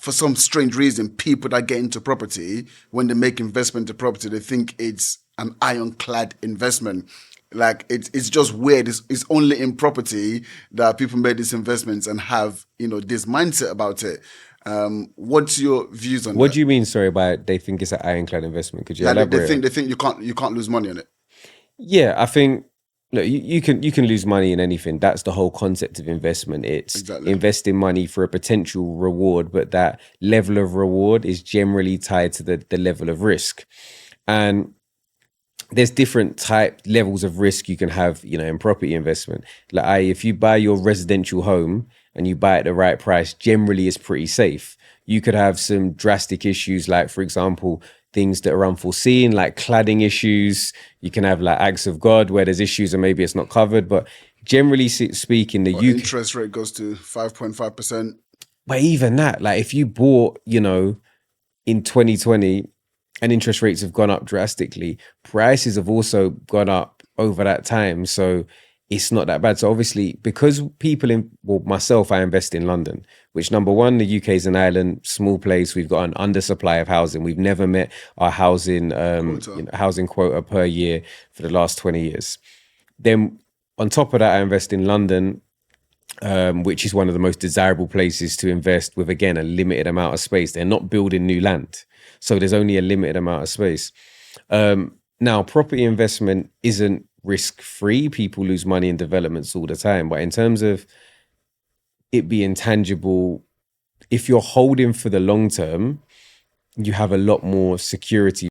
for some strange reason, people that get into property, when they make investment into property, they think it's an iron-clad investment. Like it's just weird. It's only in property that people make these investments and have, this mindset about it. What's your views on that? What do you mean, sorry, by they think it's an ironclad investment? Could you elaborate? They think you can't lose money on it. Yeah, I think, look, you can lose money in anything. That's the whole concept of investment. It's investing money for a potential reward, but that level of reward is generally tied to the level of risk. And there's different levels of risk you can have, in property investment. Like if you buy your residential home and you buy it at the right price, generally it's pretty safe. You could have some drastic issues, like, for example, things that are unforeseen, like cladding issues. You can have like acts of God where there's issues and maybe it's not covered. But generally speaking, the UK interest rate goes to 5.5%. But even that, like if you bought, in 2020 and interest rates have gone up drastically, prices have also gone up over that time. So it's not that bad. So obviously, because myself, I invest in London, which, number one, the UK is an island, small place. We've got an undersupply of housing. We've never met our housing quota per year for the last 20 years. Then on top of that, I invest in London, which is one of the most desirable places to invest with, again, a limited amount of space. They're not building new land, so there's only a limited amount of space. Now, property investment isn't risk-free. People lose money in developments all the time. But in terms of it being tangible, if you're holding for the long term, you have a lot more security